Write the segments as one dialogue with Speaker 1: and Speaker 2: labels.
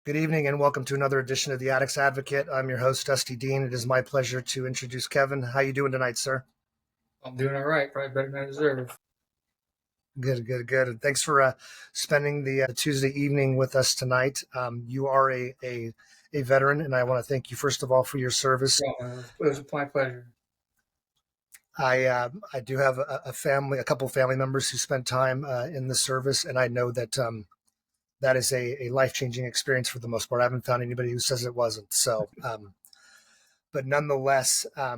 Speaker 1: Good evening and welcome to another edition of the Addict's Advocate. I'm your host, Dusty Dean. It is my pleasure to introduce Kevin. How you doing tonight, sir?
Speaker 2: I'm doing all right, probably better than I deserve.
Speaker 1: Good. And thanks for spending the Tuesday evening with us tonight. You are a veteran, and I want to thank you first of all for your service.
Speaker 2: It was my pleasure.
Speaker 1: I do have a couple of family members who spent time in the service, and I know that that is a life-changing experience for the most part. I haven't found anybody who says it wasn't. So, but nonetheless, I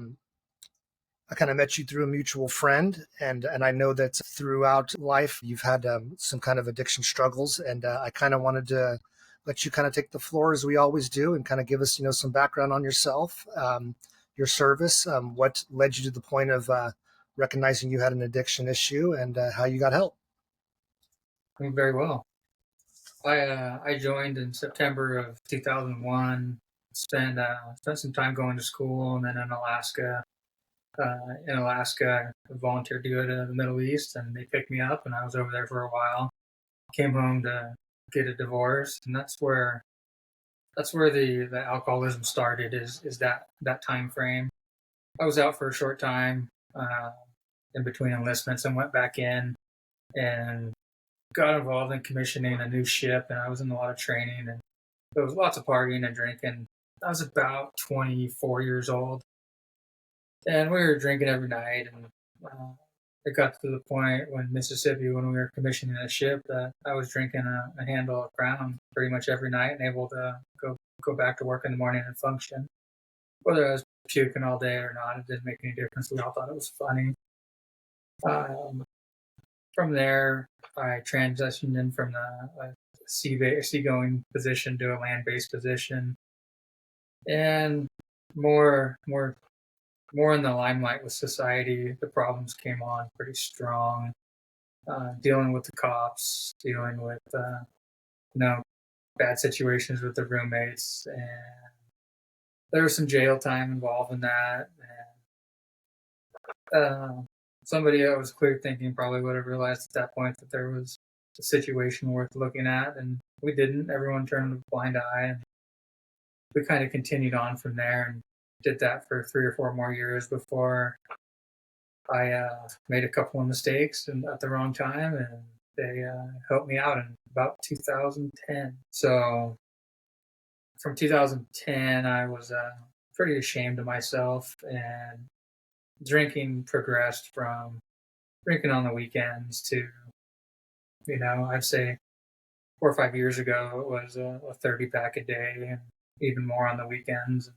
Speaker 1: kind of met you through a mutual friend, and I know that throughout life you've had some kind of addiction struggles, and I kind of wanted to let you kind of take the floor as we always do, and kind of give us some background on yourself, your service, what led you to the point of recognizing you had an addiction issue, and how you got help.
Speaker 2: Doing very well. I joined in September of 2001. Spent some time going to school, and then in Alaska. I volunteered to go to the Middle East, and they picked me up, and I was over there for a while. Came home to get a divorce, and that's where the alcoholism started. Is that time frame? I was out for a short time in between enlistments, and went back in and got involved in commissioning a new ship, and I was in a lot of training, and there was lots of partying and drinking. I was about 24 years old. And we were drinking every night, and it got to the point when Mississippi, when we were commissioning a ship, that I was drinking a handle of Crown pretty much every night and able to go back to work in the morning and function. Whether I was puking all day or not, it didn't make any difference. We all thought it was funny. From there, I transitioned in from the seagoing position to a land-based position, and more in the limelight with society. The problems came on pretty strong. Dealing with the cops, dealing with bad situations with the roommates, and there was some jail time involved in that. And somebody that was clear thinking probably would have realized at that point that there was a situation worth looking at, and we didn't. Everyone turned a blind eye, and we kind of continued on from there and did that for 3 or 4 more years before I made a couple of mistakes and at the wrong time, and they helped me out in about 2010. So from 2010, I was pretty ashamed of myself, and drinking progressed from drinking on the weekends to, I'd say 4 or 5 years ago, it was a 30-pack a day, and even more on the weekends.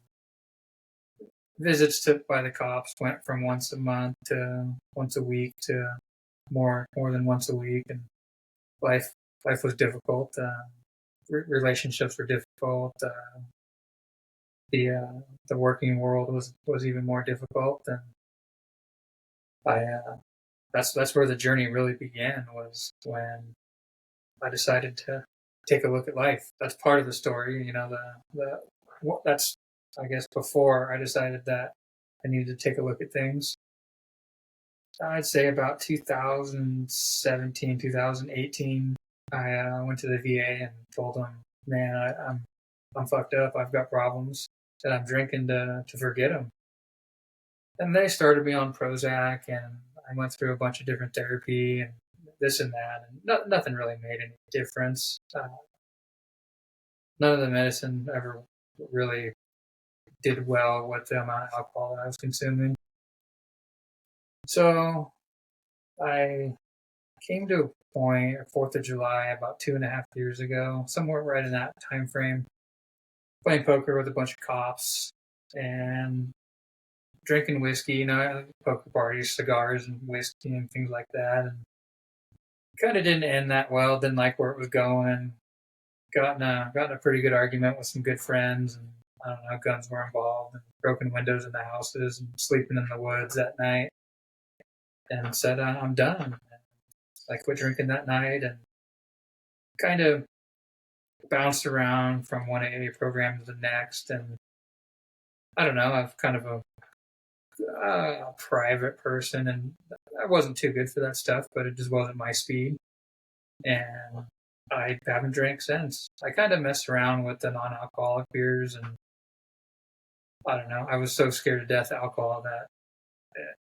Speaker 2: Visits took by the cops went from once a month to once a week to more than once a week, and life was difficult. Relationships were difficult. The working world was even more difficult, and that's where the journey really began. Was when I decided to take a look at life. That's part of the story. That's, I guess, before I decided that I needed to take a look at things. I'd say about 2017, 2018, I went to the VA and told them, man, I'm fucked up. I've got problems, and I'm drinking to forget them. And they started me on Prozac, and I went through a bunch of different therapy and this and that, and nothing really made any difference. None of the medicine ever really did well with the amount of alcohol that I was consuming. So I came to a point, 4th of July, about 2.5 years ago, somewhere right in that time frame, playing poker with a bunch of cops and drinking whiskey, poker parties, cigars and whiskey and things like that. And kind of didn't end that well, didn't like where it was going. Got in a pretty good argument with some good friends, and I don't know, guns were involved, and broken windows in the houses, and sleeping in the woods that night, and said, I'm done. I quit drinking that night, and kind of bounced around from one AA program to the next. And I don't know, I'm kind of a private person, and I wasn't too good for that stuff, but it just wasn't my speed. And I haven't drank since. I kind of messed around with the non-alcoholic beers, and I don't know. I was so scared to death of alcohol that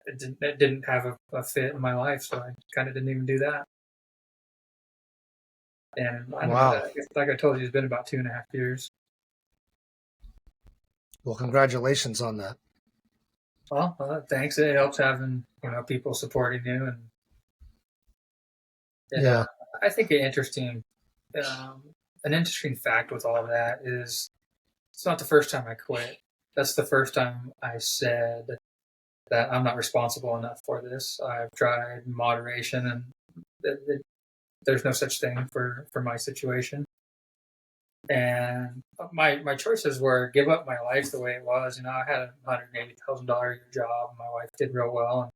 Speaker 2: it didn't have a fit in my life, so I kind of didn't even do that. And I don't know
Speaker 1: Wow.
Speaker 2: that. Like I told you, it's been about 2.5 years.
Speaker 1: Well, congratulations on that.
Speaker 2: Well, thanks. It helps having people supporting you, and
Speaker 1: Yeah.
Speaker 2: I think um, an interesting fact with all of that is it's not the first time I quit. That's the first time I said that I'm not responsible enough for this. I've tried moderation, and there's no such thing for my situation. And my choices were give up my life the way it was. I had a $180,000 a year job. My wife did real well, and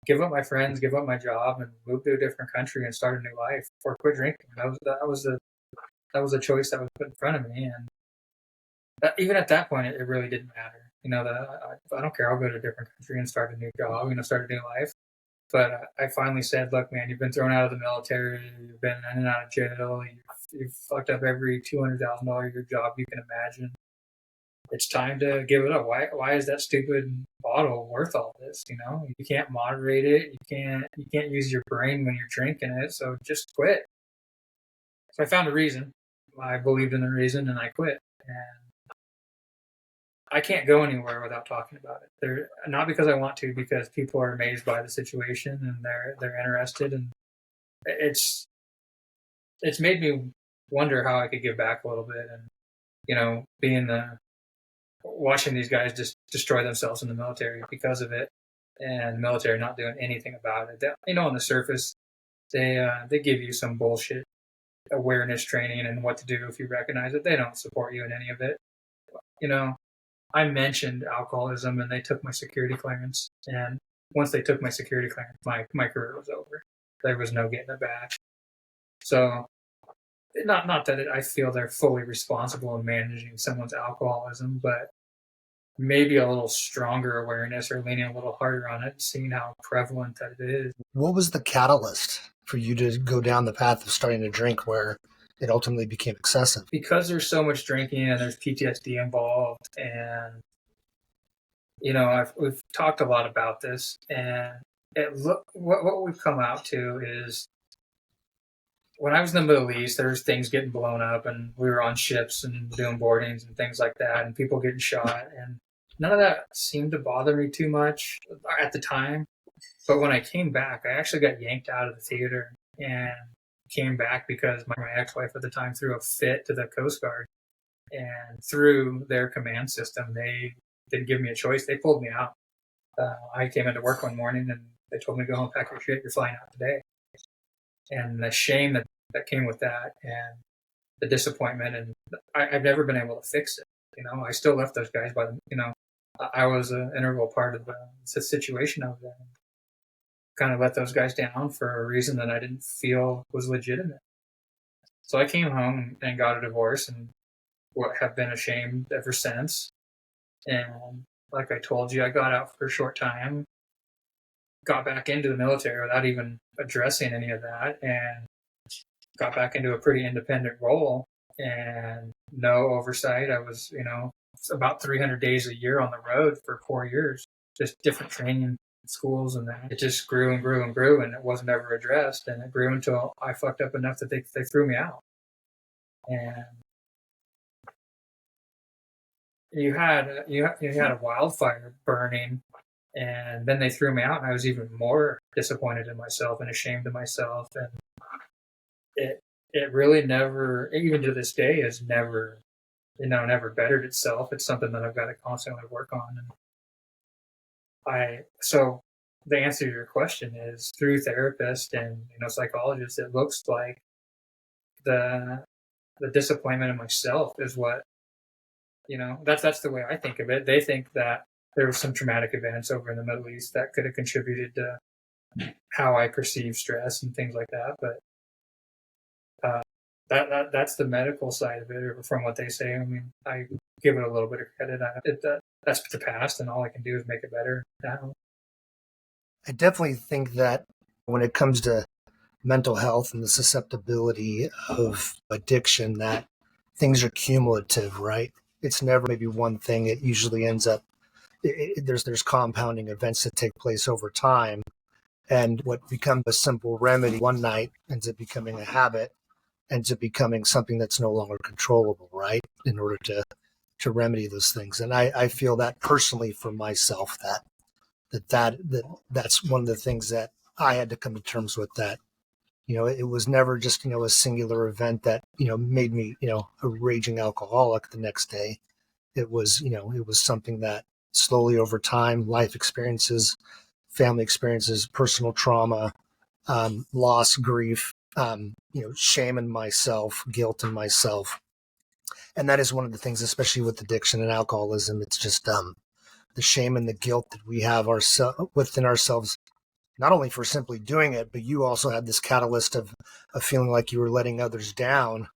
Speaker 2: give up my friends, give up my job, and move to a different country and start a new life, or quit drinking. That was a choice that was put in front of me, and even at that point, it really didn't matter. I don't care. I'll go to a different country and start a new job. Start a new life. But I finally said, look, man, you've been thrown out of the military, you've been in and out of jail, you've fucked up every $200,000 a year job you can imagine. It's time to give it up. Why is that stupid bottle worth all this? You can't moderate it. You can't use your brain when you're drinking it. So just quit. So I found a reason. I believed in the reason, and I quit. And I can't go anywhere without talking about it. Not because I want to, because people are amazed by the situation and they're interested, and it's made me wonder how I could give back a little bit, and being watching these guys just destroy themselves in the military because of it, and the military not doing anything about it. On the surface, they give you some bullshit awareness training and what to do if you recognize it. They don't support you in any of it. I mentioned alcoholism, and they took my security clearance. And once they took my security clearance, my career was over. There was no getting it back. So, not that I feel they're fully responsible in managing someone's alcoholism, but maybe a little stronger awareness or leaning a little harder on it, seeing how prevalent that it is.
Speaker 1: What was the catalyst for you to go down the path of starting to drink where it ultimately became excessive?
Speaker 2: Because there's so much drinking and there's PTSD involved, and we've talked a lot about this, and what we've come out to is when I was in the Middle East, there was things getting blown up, and we were on ships and doing boardings and things like that, and people getting shot, and none of that seemed to bother me too much at the time. But when I came back, I actually got yanked out of the theater and came back because my ex-wife at the time threw a fit to the Coast Guard, and through their command system, they didn't give me a choice. They pulled me out. I came into work one morning, and they told me to go home, pack your shit. You're flying out today. And the shame that came with that, and the disappointment, and I've never been able to fix it. I still left those guys I was an integral part of the situation I was in. Kind of let those guys down for a reason that I didn't feel was legitimate. So I came home and got a divorce, and have been ashamed ever since. And like I told you, I got out for a short time, got back into the military without even addressing any of that, and got back into a pretty independent role and no oversight. I was, about 300 days a year on the road for 4 years, just different training schools, and that it just grew and grew and grew, and it wasn't ever addressed, and it grew until I fucked up enough that they threw me out. And you had a wildfire burning, and then they threw me out, and I was even more disappointed in myself and ashamed of myself, and it really never, even to this day, has never bettered itself. It's something that I've got to constantly work on. And so the answer to your question is through therapists and psychologists. It looks like the disappointment in myself is what that's the way I think of it. They think that there was some traumatic events over in the Middle East that could have contributed to how I perceive stress and things like that, but that's the medical side of it, or from what they say. I mean, I give it a little bit of credit. That's the past, and all I can do is make it better now.
Speaker 1: I definitely think that when it comes to mental health and the susceptibility of addiction, that things are cumulative, right? It's never maybe one thing. It usually ends up, there's compounding events that take place over time. And what becomes a simple remedy one night ends up becoming a habit, ends up becoming something that's no longer controllable, right? In order to remedy those things. And I feel that personally for myself, that's one of the things that I had to come to terms with, that, it was never just, a singular event that, made me, a raging alcoholic the next day. It was something that slowly over time, life experiences, family experiences, personal trauma, loss, grief, shame in myself, guilt in myself. And that is one of the things, especially with addiction and alcoholism. It's just the shame and the guilt that we have within ourselves, not only for simply doing it, but you also had this catalyst of feeling like you were letting others down,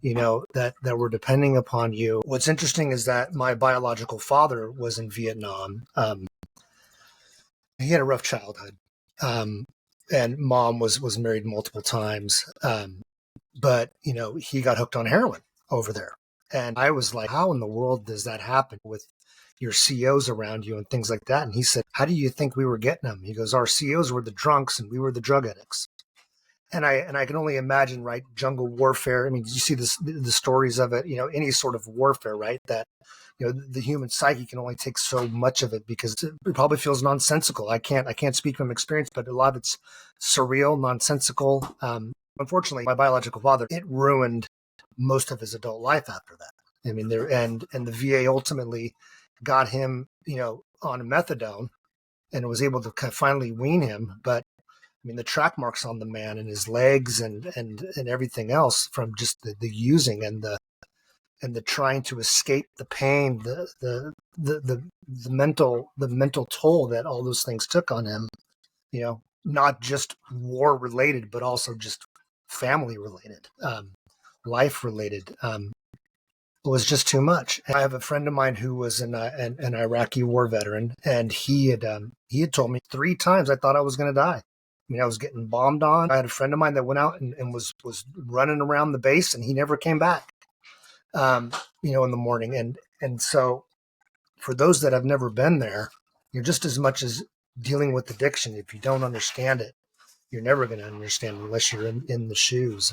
Speaker 1: that were depending upon you. What's interesting is that my biological father was in Vietnam. He had a rough childhood. And mom was married multiple times. But, he got hooked on heroin over there. And I was like, how in the world does that happen with your COs around you and things like that? And he said, how do you think we were getting them? He goes, our COs were the drunks and we were the drug addicts. And I can only imagine, right? Jungle warfare. I mean, you see the stories of it, any sort of warfare, right? That, the human psyche can only take so much of it because it probably feels nonsensical. I can't speak from experience, but a lot of it's surreal, nonsensical. Unfortunately, my biological father, it ruined most of his adult life after that. I mean, and the VA ultimately got him, on methadone, and was able to kind of finally wean him. But I mean, the track marks on the man and his legs and everything else from just the using and the trying to escape the pain, the mental toll that all those things took on him. Not just war related, but also just family related, life related. It was just too much. I have a friend of mine who was an Iraqi war veteran, and he had told me 3 times I thought I was going to die. I mean, I was getting bombed on. I had a friend of mine that went out and was running around the base, and he never came back. In the morning, and so for those that have never been there, you're just as much as dealing with addiction. If you don't understand it, you're never going to understand unless you're in the shoes.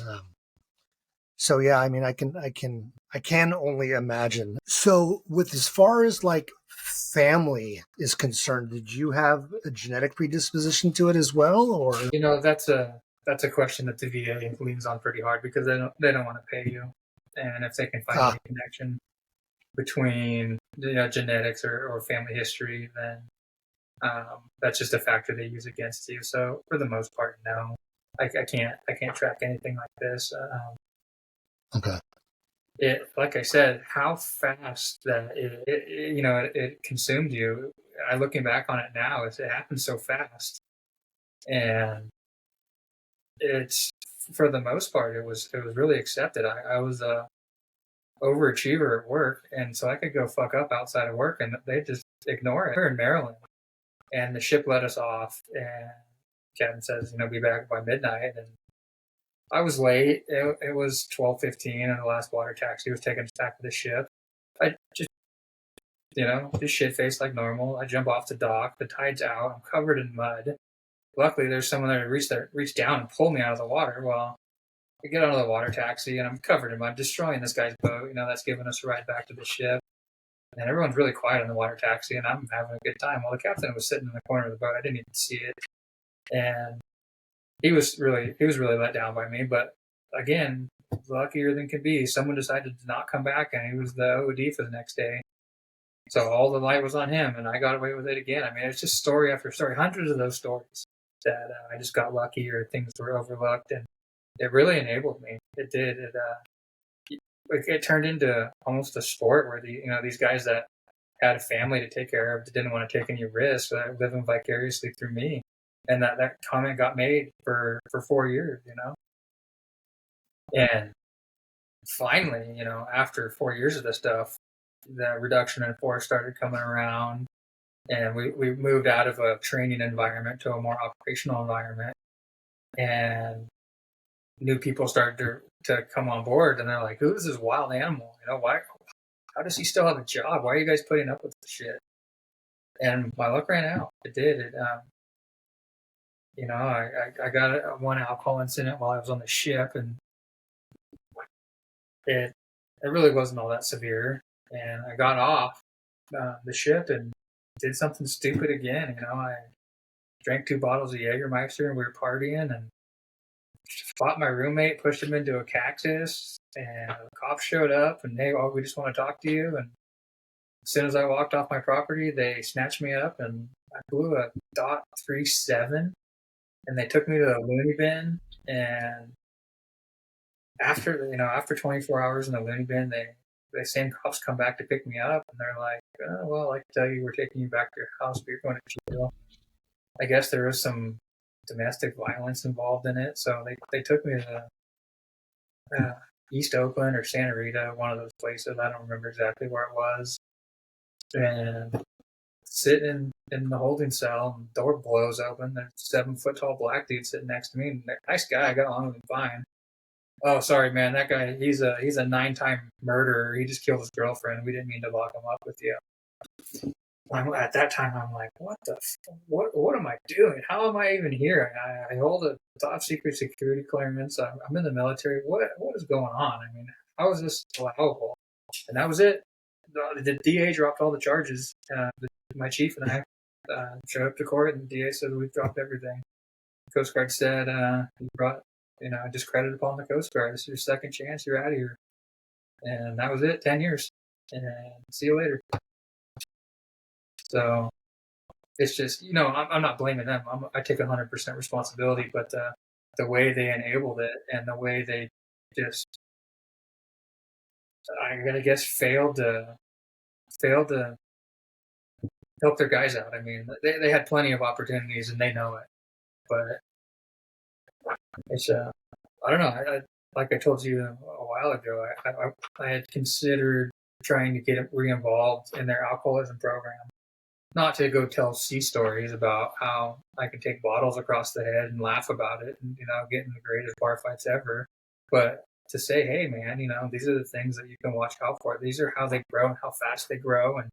Speaker 1: So yeah, I mean, I can only imagine. So with as far as like family is concerned, did you have a genetic predisposition to it as well, or?
Speaker 2: That's a question that the VA leans on pretty hard because they don't want to pay you, and if they can find any connection between genetics or family history, then that's just a factor they use against you. So for the most part, no, I can't track anything like this.
Speaker 1: Okay.
Speaker 2: Like I said, how fast that it consumed you. I looking back on it now, it happened so fast, and it's for the most part it was really accepted. I was a overachiever at work, and so I could go fuck up outside of work, and they just ignore it. We're in Maryland, and the ship let us off, and Captain says, be back by midnight, and I was late. It was 12:15, and the last water taxi was taking us back to the ship. I just, just shit faced like normal. I jump off the dock. The tide's out. I'm covered in mud. Luckily, there's someone there to reach down and pull me out of the water. Well, I get out of the water taxi, and I'm covered in mud, destroying this guy's boat. That's giving us a ride back to the ship. And everyone's really quiet in the water taxi, and I'm having a good time. While the captain was sitting in the corner of the boat, I didn't even see it. And he was really let down by me, but again, luckier than could be. Someone decided to not come back, and he was the OD for the next day. So all the light was on him, and I got away with it again. I mean, it's just story after story, hundreds of those stories that I just got lucky or things were overlooked, and it really enabled me. It did. It turned into almost a sport where these guys that had a family to take care of didn't want to take any risks, living vicariously through me. And that comment got made for 4 years, And finally, after 4 years of this stuff, the reduction in force started coming around, and we moved out of a training environment to a more operational environment. And new people started to come on board, and they're like, "Who is this wild animal? Why? How does he still have a job? Why are you guys putting up with this shit?" And my luck ran out. It did. I got one alcohol incident while I was on the ship, and it really wasn't all that severe. And I got off the ship and did something stupid again. I drank 2 bottles of Jägermeister, and we were partying, and fought my roommate, pushed him into a cactus, and the cops showed up, and hey, we just want to talk to you. And as soon as I walked off my property, they snatched me up, and I blew a .37, and they took me to the loony bin. And after 24 hours in the loony bin, the same cops come back to pick me up, and they're like, "Oh, well, I can tell you, we're taking you back to your house, but you're going to jail." I guess there was some domestic violence involved in it, so they took me to East Oakland or Santa Rita, one of those places. I don't remember exactly where it was. And sitting in the holding cell, and the door blows open. There's a 7-foot tall black dude sitting next to me. And nice guy, I got along with him fine. "Oh, sorry, man. That guy, he's a 9-time murderer. He just killed his girlfriend. We didn't mean to lock him up with you." At that time, I'm like, what am I doing? How am I even here? I hold a top secret security clearance. I'm in the military. What is going on? I mean, how is this allowable? And that was it. The DA dropped all the charges. My chief and I showed up to court, and the DA said, "We've dropped everything." The Coast Guard said, "You brought, discredit upon the Coast Guard. This is your second chance. You're out of here." And that was it. 10 years. And see you later. So it's just, I'm not blaming them. I take 100% responsibility, but the way they enabled it, and the way they just, I'm gonna guess, failed to help their guys out. I mean, they had plenty of opportunities, and they know it, but it's I don't know. Like I told you a while ago, I had considered trying to get re-involved in their alcoholism program. Not to go tell sea stories about how I could take bottles across the head and laugh about it, and get in the greatest bar fights ever, but to say, "Hey, man, these are the things that you can watch out for. These are how they grow and how fast they grow, and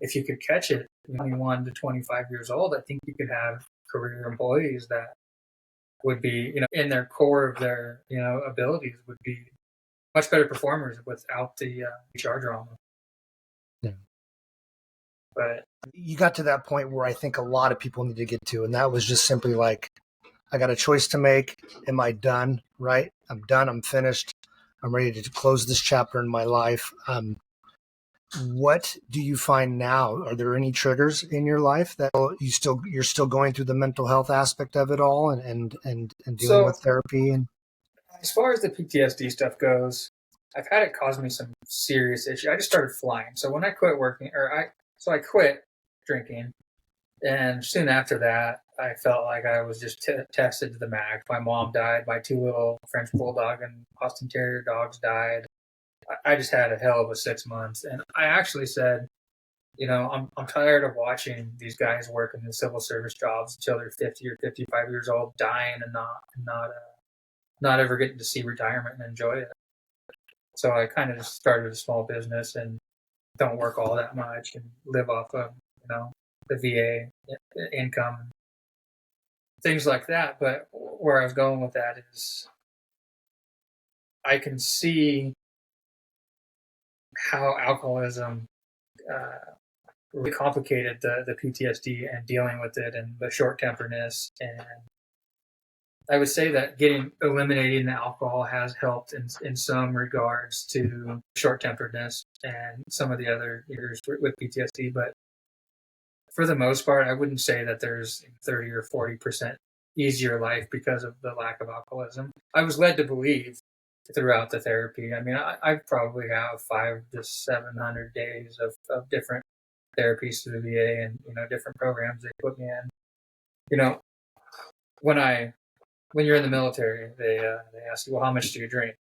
Speaker 2: if you could catch it 21 to 25 years old, I think you could have career employees that would be, in their core of their, abilities, would be much better performers without the HR drama."
Speaker 1: Yeah.
Speaker 2: But
Speaker 1: You got to that point where I think a lot of people need to get to, and that was just simply like, I got a choice to make. Am I done? Right? I'm done. I'm finished. I'm ready to close this chapter in my life. What do you find now? Are there any triggers in your life that you're still going through the mental health aspect of it all, and dealing with
Speaker 2: so,
Speaker 1: therapy? And
Speaker 2: as far as the PTSD stuff goes, I've had it cause me some serious issues. I just started flying. So when I quit working, I quit drinking, and soon after that, I felt like I was just tested to the max. My mom died. My 2 little French Bulldog and Boston Terrier dogs died. I just had a hell of a 6 months, and I actually said, I'm tired of watching these guys work in the civil service jobs until they're 50 or 55 years old, dying and not ever getting to see retirement and enjoy it. So I kind of just started a small business and don't work all that much and live off of, the VA income, things like that. But where I was going with that is, I can see how alcoholism really complicated the PTSD and dealing with it, and the short temperness. And I would say that eliminating the alcohol has helped in some regards to short temperedness and some of the other issues with PTSD. But for the most part, I wouldn't say that there's 30 or 40% easier life because of the lack of alcoholism. I was led to believe throughout the therapy. I mean, I probably have 500 to 700 days of different therapies through the VA, and different programs they put me in. When you're in the military, they ask you, "Well, how much do you drink?"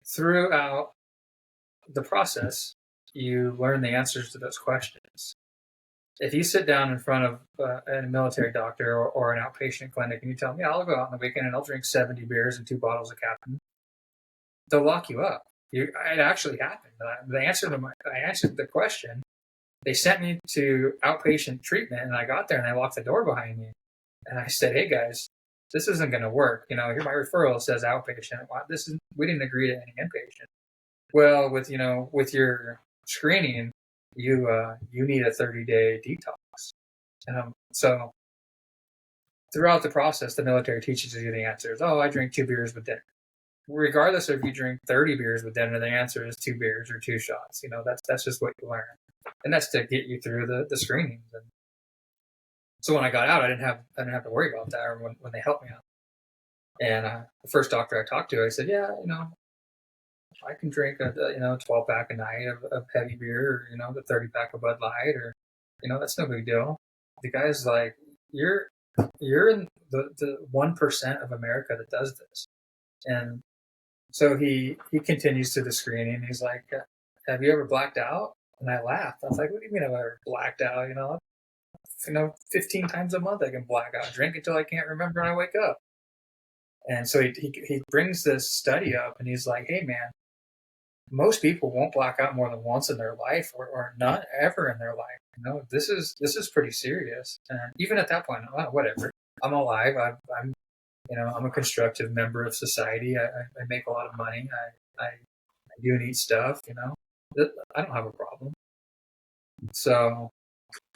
Speaker 2: Throughout the process, you learn the answers to those questions. If you sit down in front of a military doctor or an outpatient clinic and you tell them, yeah, I'll go out on the weekend and I'll drink 70 beers and 2 bottles of Captain, they'll lock you up. It actually happened. I answered the question. They sent me to outpatient treatment, and I got there and they locked the door behind me. And I said, "Hey guys, this isn't going to work. Here my referral says outpatient. We didn't agree to any inpatient. Well, with your screening, you need a 30-day detox." So throughout the process, the military teaches you the answers. Oh, I drink 2 beers with dinner. Regardless of if you drink 30 beers with dinner, the answer is 2 beers or 2 shots. That's just what you learn, and that's to get you through the screenings. And so when I got out, I didn't have to worry about that. Or when they helped me out, and the first doctor I talked to, I said, yeah, I can drink a 12 pack a night of heavy beer, or the 30 pack of Bud Light, or that's no big deal. The guy's like, you're in the 1% of America that does this, and so he continues to the screening. He's like, have you ever blacked out? And I laughed. I was like, what do you mean I've ever blacked out? 15 times a month I can black out, drink until I can't remember when I wake up. And so he brings this study up, and he's like, hey man, most people won't black out more than once in their life, or not ever in their life. This is pretty serious. And even at that point, whatever. I'm alive. I'm a constructive member of society. I make a lot of money. I do neat stuff. I don't have a problem. So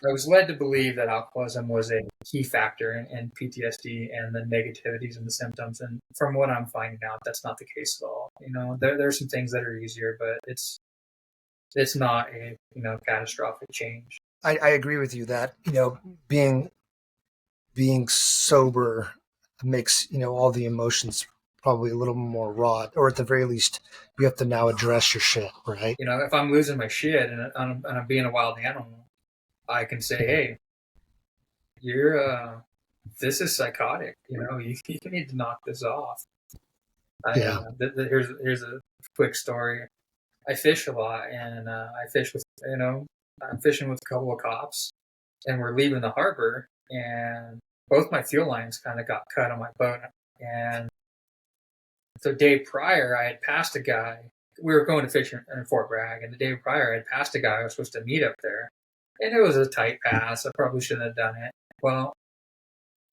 Speaker 2: I was led to believe that alcoholism was a key factor in PTSD and the negativities and the symptoms. And from what I'm finding out, that's not the case at all. There are some things that are easier, but it's not a catastrophic change.
Speaker 1: I agree with you that being sober makes all the emotions probably a little more raw, or at the very least you have to now address your shit, right?
Speaker 2: If I'm losing my shit and I'm being a wild animal, I can say, hey, this is psychotic. You need to knock this off. Here's a quick story. I fish a lot, and I fish with I'm fishing with a couple of cops, and we're leaving the harbor, and both my fuel lines kind of got cut on my boat. And the day prior, I had passed a guy. We were going to fish in Fort Bragg, and the day prior, I had passed a guy I was supposed to meet up there. And it was a tight pass. I probably shouldn't have done it. Well,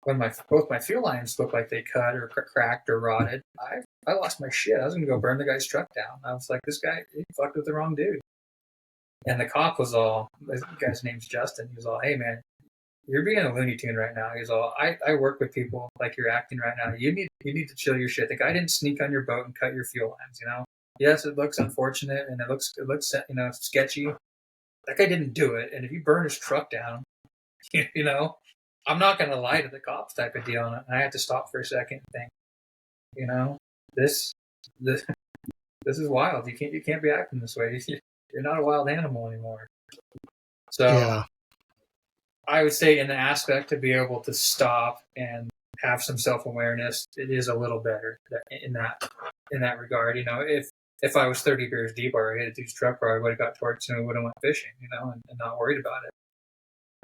Speaker 2: when both my fuel lines looked like they cut or cracked or rotted, I lost my shit. I was going to go burn the guy's truck down. I was like, this guy, he fucked with the wrong dude. And the cop was all, this guy's name's Justin. He was all, hey man, you're being a Looney Tune right now. He's all, I work with people like you're acting right now. You need to chill your shit. The guy didn't sneak on your boat and cut your fuel lines. Yes, it looks unfortunate and it looks sketchy. That guy didn't do it. And if you burn his truck down, I'm not going to lie to the cops type of deal. And I had to stop for a second and think, this is wild. You can't be acting this way. You're not a wild animal anymore. So yeah. I would say in the aspect to be able to stop and have some self-awareness, it is a little better in that regard. If I was 30 beers deep or I hit a dude's truck, or I would have got torched and would have went fishing, and not worried about it.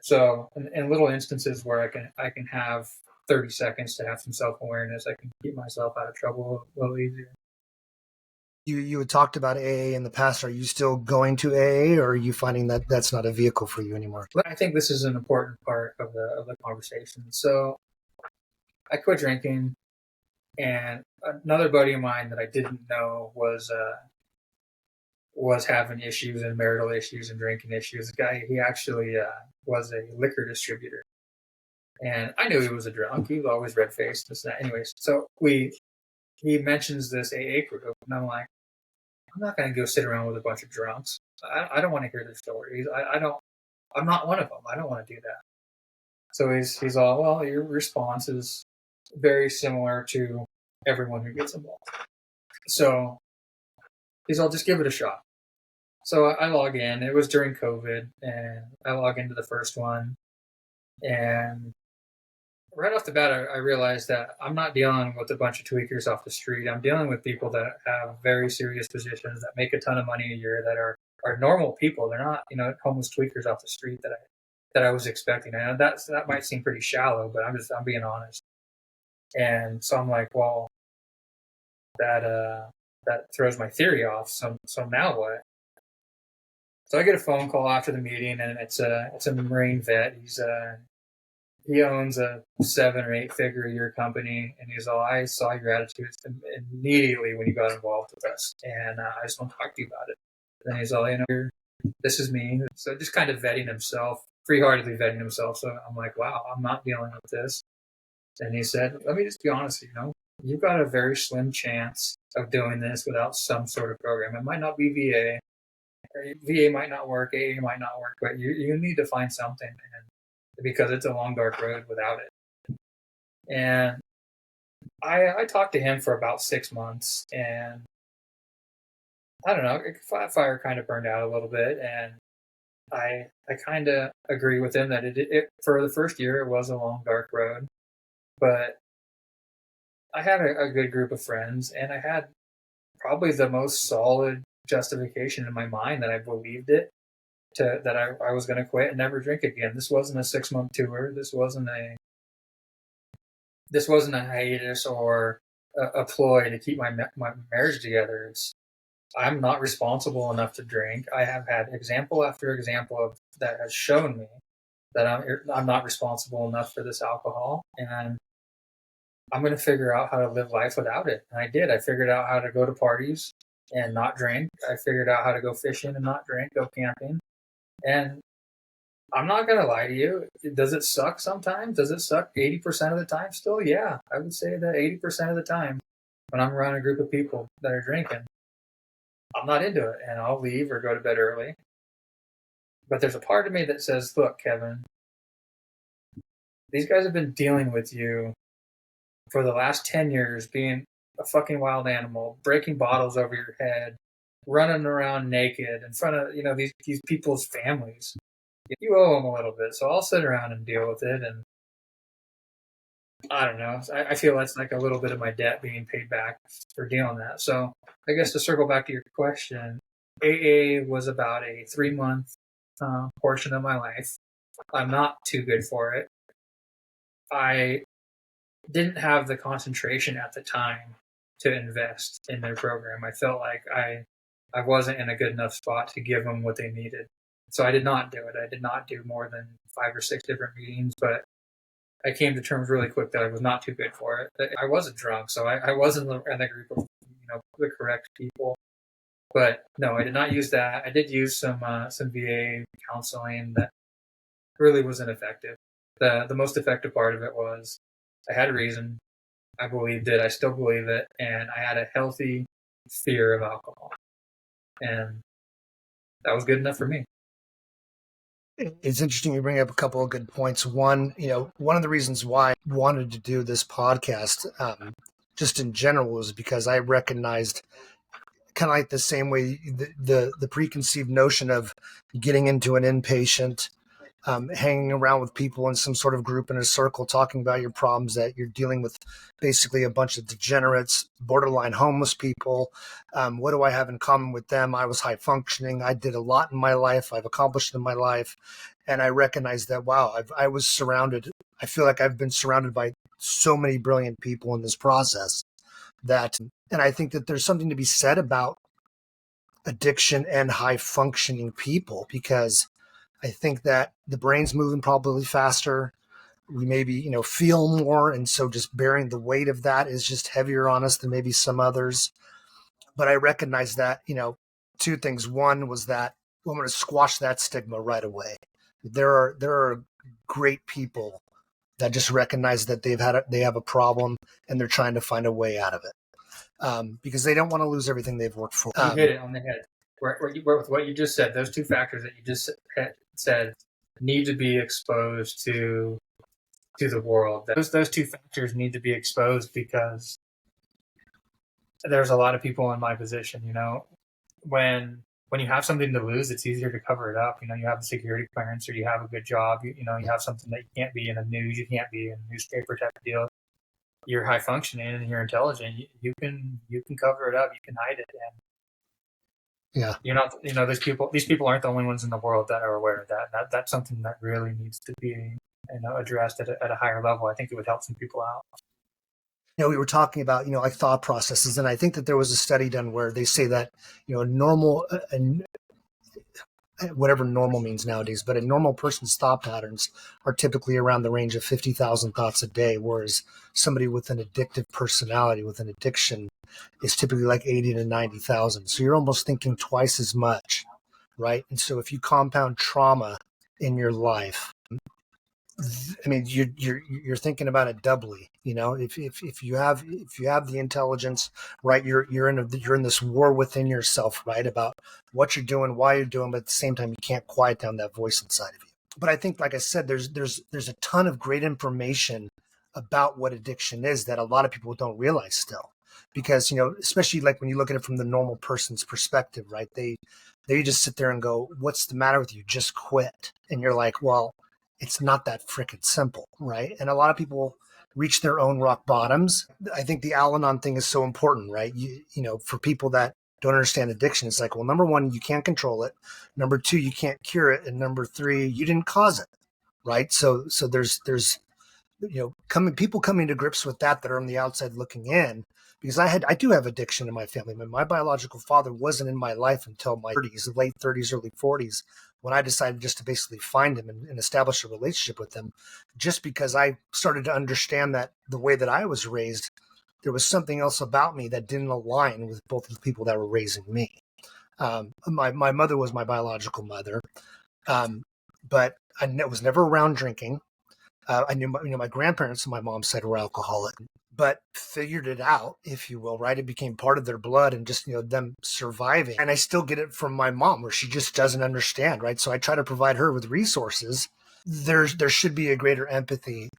Speaker 2: So in little instances where I can have 30 seconds to have some self-awareness, I can keep myself out of trouble a little easier.
Speaker 1: You had talked about AA in the past. Are you still going to AA, or are you finding that that's not a vehicle for you anymore?
Speaker 2: I think this is an important part of the conversation. So I quit drinking, and another buddy of mine that I didn't know was having issues and marital issues and drinking issues. The guy, he actually was a liquor distributor, and I knew he was a drunk. He was always red faced, this and that. Anyways, so he mentions this AA group, and I'm like, I'm not going to go sit around with a bunch of drunks. I don't want to hear their stories. I'm not one of them. I don't want to do that. So he's all, well, your response is very similar to everyone who gets involved. So he's all, just give it a shot. So I log in. It was during COVID, and I log into the first one, and right off the bat, I realized that I'm not dealing with a bunch of tweakers off the street. I'm dealing with people that have very serious positions, that make a ton of money a year, that are normal people. They're not, homeless tweakers off the street that that I was expecting. And that might seem pretty shallow, but I'm being honest. And so I'm like, well, that throws my theory off. So now what? So I get a phone call after the meeting, and it's a Marine vet. He owns a 7 or 8 figure a year company, and he's all, I saw your attitude immediately when you got involved with us, and I just want to talk to you about it. And then he's all, this is me. So just kind of vetting himself, free-heartedly vetting himself. So I'm like, wow, I'm not dealing with this. And he said, let me just be honest, you've got a very slim chance of doing this without some sort of program. It might not be VA. VA might not work, AA might not work, but you need to find something, and because it's a long, dark road without it. And I talked to him for about 6 months, and I don't know, fire kind of burned out a little bit, and I kind of agree with him that it for the first year it was a long, dark road, but I had a good group of friends, and I had probably the most solid justification in my mind that I believed it, that I was going to quit and never drink again. This wasn't a 6-month tour. This wasn't a hiatus or a ploy to keep my marriage together. I'm not responsible enough to drink. I have had example after example of that has shown me that I'm not responsible enough for this alcohol, and I'm going to figure out how to live life without it. And I did. I figured out how to go to parties and not drink. I figured out how to go fishing and not drink, go camping. And I'm not going to lie to you. Does it suck sometimes? Does it suck 80% of the time still? Yeah, I would say that 80% of the time when I'm around a group of people that are drinking, I'm not into it, and I'll leave or go to bed early. But there's a part of me that says, look, Kevin, these guys have been dealing with you for the last 10 years, being a fucking wild animal, breaking bottles over your head, running around naked in front of these people's families. You owe them a little bit, so I'll sit around and deal with it. And I don't know. I feel that's like a little bit of my debt being paid back for dealing that. So I guess to circle back to your question, AA was about a 3-month portion of my life. I'm not too good for it. I didn't have the concentration at the time to invest in their program. I felt like I wasn't in a good enough spot to give them what they needed. So I did not do it. I did not do more than 5 or 6 different meetings, but I came to terms really quick that I was not too good for it. I wasn't drunk, so I wasn't in the group of the correct people. But no, I did not use that. I did use some VA counseling that really wasn't effective. The most effective part of it was I had a reason. I believed it. I still believe it. And I had a healthy fear of alcohol. And that was good enough for me.
Speaker 1: It's interesting you bring up a couple of good points. One, one of the reasons why I wanted to do this podcast, just in general, was because I recognized kind of like the same way the preconceived notion of getting into an inpatient, hanging around with people in some sort of group in a circle, talking about your problems, that you're dealing with basically a bunch of degenerates, borderline homeless people. What do I have in common with them? I was high functioning. I did a lot in my life. I've accomplished in my life. And I recognized that, wow, I was surrounded. I feel like I've been surrounded by so many brilliant people in this process and I think that there's something to be said about addiction and high functioning people, because I think that the brain's moving probably faster. We maybe, feel more. And so just bearing the weight of that is just heavier on us than maybe some others. But I recognize that, 2 things. One was that I'm going to squash that stigma right away. There are great people that just recognize that they have a problem and they're trying to find a way out of it, because they don't want to lose everything they've worked for.
Speaker 2: You hit it on the head. With what you just said, those 2 factors that you just said need to be exposed to the world. Those 2 factors need to be exposed, because there's a lot of people in my position. When you have something to lose, it's easier to cover it up. You have a security clearance, or you have a good job. You have something that you can't be in the news. You can't be in a newspaper type of deal. You're high functioning and you're intelligent. You can cover it up. You can hide it. And
Speaker 1: Yeah.
Speaker 2: These people aren't the only ones in the world that are aware of that. That's something that really needs to be, addressed at a higher level. I think it would help some people out.
Speaker 1: We were talking about, like thought processes. And I think that there was a study done where they say that, normal, whatever normal means nowadays, but a normal person's thought patterns are typically around the range of 50,000 thoughts a day, whereas somebody with an addictive personality, with an addiction, is typically like 80 to 90,000. So you're almost thinking twice as much, right? And so if you compound trauma in your life, I mean, you're thinking about it doubly. If you have the intelligence, right, you're in this war within yourself, right, about what you're doing, why you're doing, but at the same time, you can't quiet down that voice inside of you. But I think, like I said, there's a ton of great information about what addiction is that a lot of people don't realize still, because especially like when you look at it from the normal person's perspective, right? They just sit there and go, "What's the matter with you? Just quit." And you're like, "Well, it's not that freaking simple," right? And a lot of people reach their own rock bottoms. I think the Al-Anon thing is so important, right? For people that don't understand addiction, it's like, well, number one, you can't control it. Number two, you can't cure it. And number three, you didn't cause it, right? So there's people coming to grips with that are on the outside looking in, because I do have addiction in my family. My biological father wasn't in my life until my 30s, late 30s, early 40s, when I decided just to basically find him and establish a relationship with him, just because I started to understand that the way that I was raised, there was something else about me that didn't align with both of the people that were raising me. My mother was my biological mother, but I was never around drinking. I knew my grandparents on my mom's side were alcoholic, but figured it out, if you will, right? It became part of their blood, and just, them surviving. And I still get it from my mom, where she just doesn't understand, right? So I try to provide her with resources. There should be a greater empathy,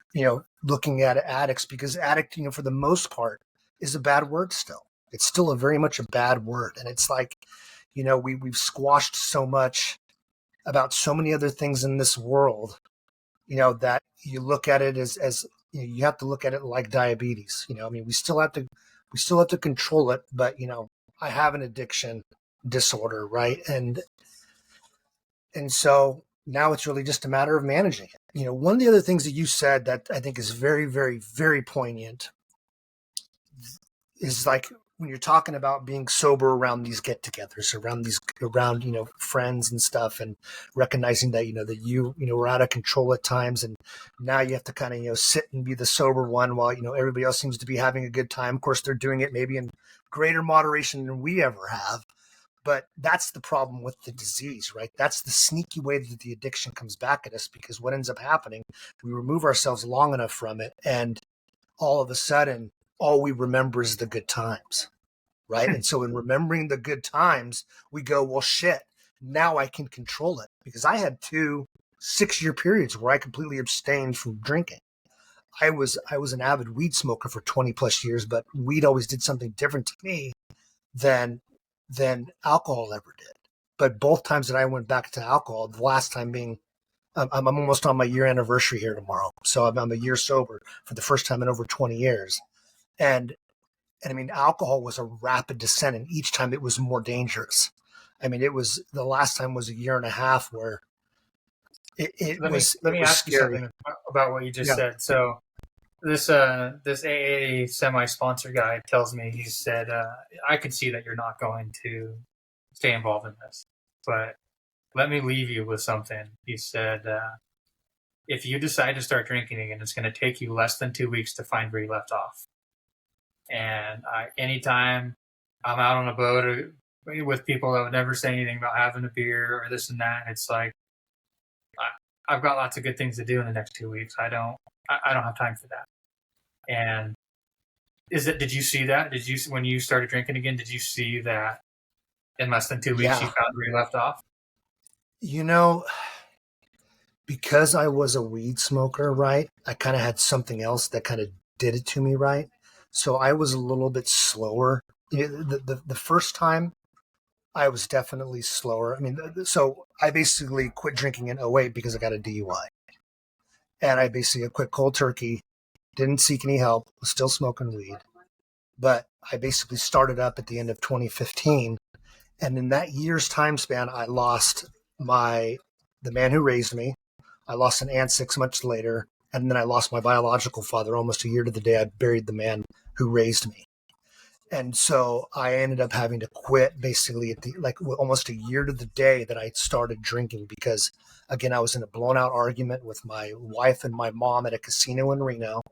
Speaker 1: looking at addicts, because addict, for the most part, is a bad word still. It's still a very much a bad word. And it's like, we've squashed so much about so many other things in this world, that you look at it as you have to look at it like diabetes. I mean, we still have to control it, but I have an addiction disorder, right? And so now it's really just a matter of managing it. One of the other things that you said that I think is very, very, very poignant is like when you're talking about being sober around these get-togethers, around friends and stuff, and recognizing that that you were out of control at times, and now you have to kind of sit and be the sober one while everybody else seems to be having a good time. Of course, they're doing it maybe in greater moderation than we ever have, but that's the problem with the disease, right? That's the sneaky way that the addiction comes back at us, because what ends up happening, we remove ourselves long enough from it, and all of a sudden, all we remember is the good times, right? And so in remembering the good times, we go, well, shit, now I can control it. Because I had 2 6-year periods where I completely abstained from drinking. I was an avid weed smoker for 20 plus years, but weed always did something different to me than alcohol ever did. But both times that I went back to alcohol, the last time being, I'm almost on my year anniversary here tomorrow. So I'm a year sober for the first time in over 20 years. And I mean, alcohol was a rapid descent, and each time it was more dangerous. I mean, the last time was a year and a half where
Speaker 2: Let me let
Speaker 1: it
Speaker 2: me
Speaker 1: was
Speaker 2: ask you
Speaker 1: scary.
Speaker 2: something about what you just
Speaker 1: Yeah.
Speaker 2: said. So this AA semi-sponsor guy tells me, he said, I can see that you're not going to stay involved in this, but let me leave you with something. He said, if you decide to start drinking again, it's going to take you less than 2 weeks to find where you left off. And anytime I'm out on a boat or with people that would never say anything about having a beer or this and that, it's like, I've got lots of good things to do in the next 2 weeks. I don't have time for that. And did you see that? When you started drinking again, did you see that in less than 2 weeks you
Speaker 1: Yeah.
Speaker 2: found where you left off?
Speaker 1: Because I was a weed smoker, right? I kind of had something else that kind of did it to me, right? So I was a little bit slower. The first time I was definitely slower. I mean, so I basically quit drinking in '08 because I got a DUI. And I basically quit cold turkey, didn't seek any help, was still smoking weed. But I basically started up at the end of 2015. And in that year's time span, I lost the man who raised me. I lost an aunt 6 months later. And then I lost my biological father almost a year to the day I buried the man who raised me. And so I ended up having to quit basically at almost a year to the day that I started drinking, because again, I was in a blown out argument with my wife and my mom at a casino in Reno.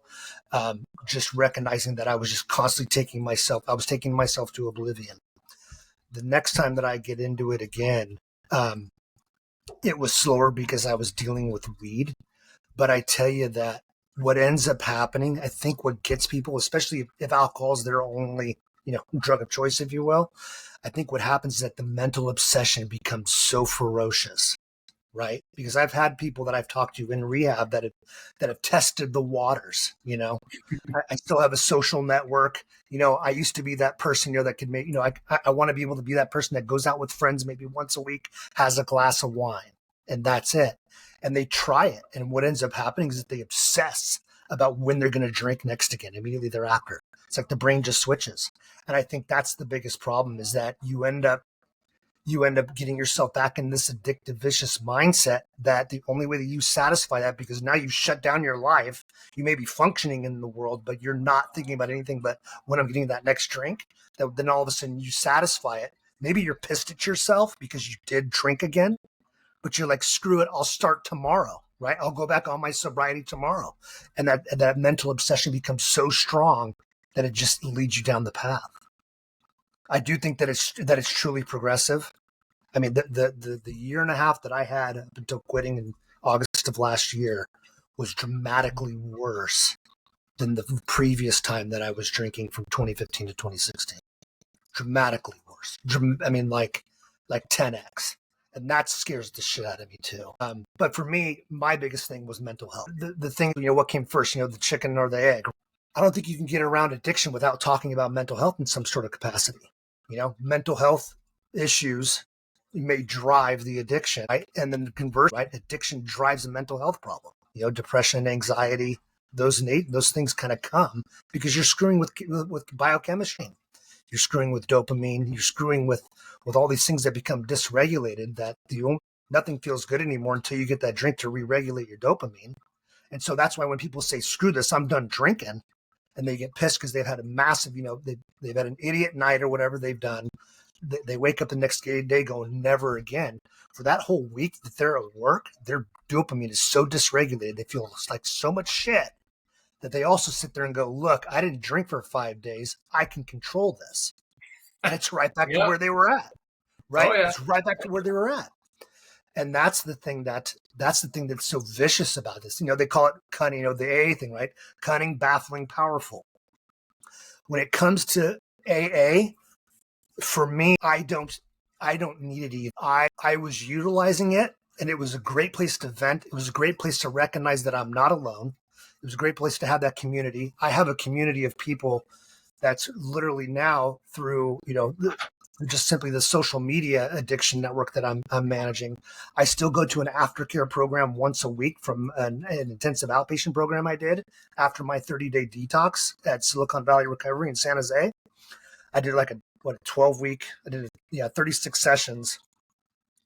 Speaker 1: Just recognizing that I was just constantly taking myself to oblivion. The next time that I get into it again, it was slower because I was dealing with weed. But I tell you that what ends up happening, I think what gets people, especially if alcohol is their only, drug of choice, if you will, I think what happens is that the mental obsession becomes so ferocious, right? Because I've had people that I've talked to in rehab that have tested the waters. I still have a social network. I used to be that person, that could make, I want to be able to be that person that goes out with friends maybe once a week, has a glass of wine, and that's it. And they try it. And what ends up happening is that they obsess about when they're going to drink next again, immediately thereafter. It's like the brain just switches. And I think that's the biggest problem, is that you end up getting yourself back in this addictive, vicious mindset, that the only way that you satisfy that, because now you've shut down your life, you may be functioning in the world, but you're not thinking about anything but when I'm getting that next drink, that then all of a sudden you satisfy it. Maybe you're pissed at yourself because you did drink again, but you're like, screw it, I'll start tomorrow, right? I'll go back on my sobriety tomorrow. And that mental obsession becomes so strong that it just leads you down the path. I do think that it's truly progressive. I mean, the year and a half that I had up until quitting in August of last year was dramatically worse than the previous time that I was drinking from 2015 to 2016. Dramatically worse. I mean, like 10x. And that scares the shit out of me too. But for me, my biggest thing was mental health. The thing, what came first, the chicken or the egg? I don't think you can get around addiction without talking about mental health in some sort of capacity. Mental health issues may drive the addiction, right? And then conversely, right? Addiction drives a mental health problem. Depression, anxiety, those things kind of come because you're screwing with biochemistry. You're screwing with dopamine. You're screwing with all these things that become dysregulated, that nothing feels good anymore until you get that drink to re-regulate your dopamine. And so that's why when people say, screw this, I'm done drinking, and they get pissed because they've had a massive, they've had an idiot night or whatever they've done. They wake up the next day going, never again. For that whole week that they're at work, their dopamine is so dysregulated. They feel like so much shit that they also sit there and go, look, I didn't drink for 5 days. I can control this. And it's right back to where they were at, right? Oh, yeah. It's right back to where they were at. And that's the thing that's so vicious about this. They call it cunning, the AA thing, right? Cunning, baffling, powerful. When it comes to AA, for me, I don't need it either. I was utilizing it, and it was a great place to vent. It was a great place to recognize that I'm not alone. It was a great place to have that community. I have a community of people that's literally now through, just simply the social media addiction network that I'm managing. I still go to an aftercare program once a week from an intensive outpatient program I did after my 30-day detox at Silicon Valley Recovery in San Jose. I did like a 12-week, I did 36 sessions,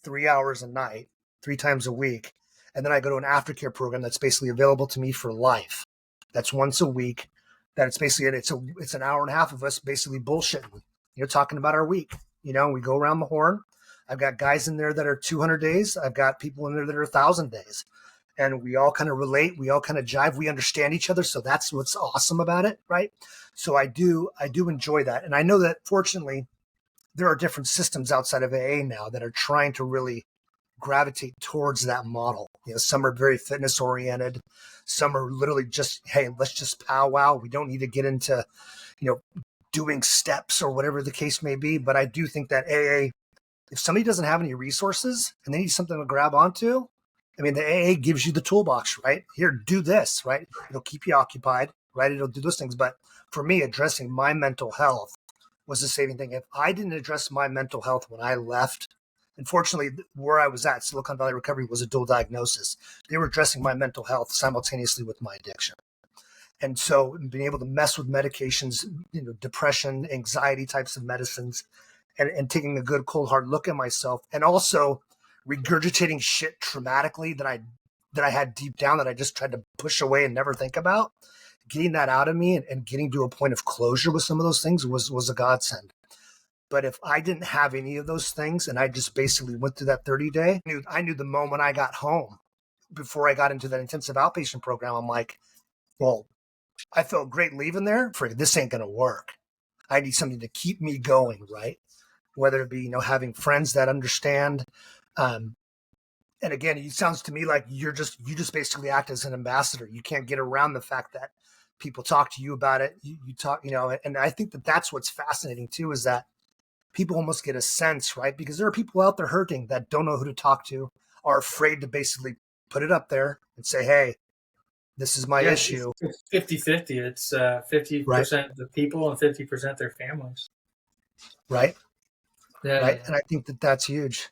Speaker 1: 3 hours a night, 3 times a week. And then I go to an aftercare program that's basically available to me for life. That's once a week. That it's basically, it's an hour and a half of us basically bullshitting, talking about our week. We go around the horn. I've got guys in there that are 200 days. I've got people in there that are 1,000 days. And we all kind of relate. We all kind of jive. We understand each other. So that's what's awesome about it, right? So I do enjoy that. And I know that fortunately there are different systems outside of AA now that are trying to really gravitate towards that model. Some are very fitness oriented. Some are literally just, hey, let's just powwow. We don't need to get into, doing steps or whatever the case may be. But I do think that AA, if somebody doesn't have any resources and they need something to grab onto, I mean, the AA gives you the toolbox, right? Here, do this, right? It'll keep you occupied, right? It'll do those things. But for me, addressing my mental health was the saving thing. If I didn't address my mental health when I left, unfortunately, where I was at, Silicon Valley Recovery, was a dual diagnosis. They were addressing my mental health simultaneously with my addiction. And so being able to mess with medications, depression, anxiety types of medicines, and taking a good cold hard look at myself, and also regurgitating shit traumatically that I had deep down that I just tried to push away and never think about. Getting that out of me and getting to a point of closure with some of those things was a godsend. But if I didn't have any of those things and I just basically went through that 30-day, I knew the moment I got home, before I got into that intensive outpatient program, I'm like, well, I felt great leaving there. This ain't going to work. I need something to keep me going, right? Whether it be, having friends that understand. And again, it sounds to me like you just basically act as an ambassador. You can't get around the fact that people talk to you about it. You talk, and I think that that's what's fascinating too, is that people almost get a sense, right? Because there are people out there hurting that don't know who to talk to, are afraid to basically put it up there and say, hey, this is my issue.
Speaker 2: It's 50-50. It's 50% right. The people and 50% their families.
Speaker 1: Right.
Speaker 2: Yeah.
Speaker 1: Right. And I think that that's huge.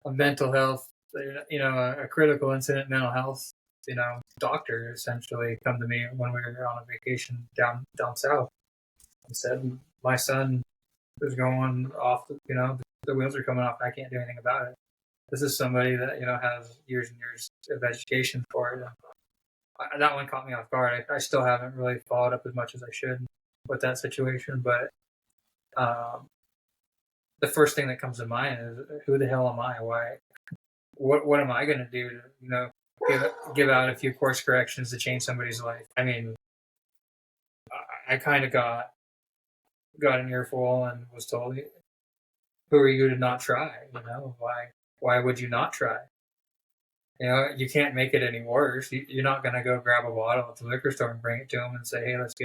Speaker 2: Mental health, a critical incident mental health, doctor essentially come to me when we were on a vacation down south and said, my son is going off, the wheels are coming off. I can't do anything about it. This is somebody that, has years and years of education for it. That one caught me off guard. I still haven't really followed up as much as I should with that situation, but the first thing that comes to mind is, who the hell am I? Why? What am I going to do to, give out a few course corrections to change somebody's life? I mean, I kind of got an earful and was told, who are you to not try? Why would you not try? You can't make it any worse. You're not going to go grab a bottle at the liquor store and bring it to them and say, hey, let's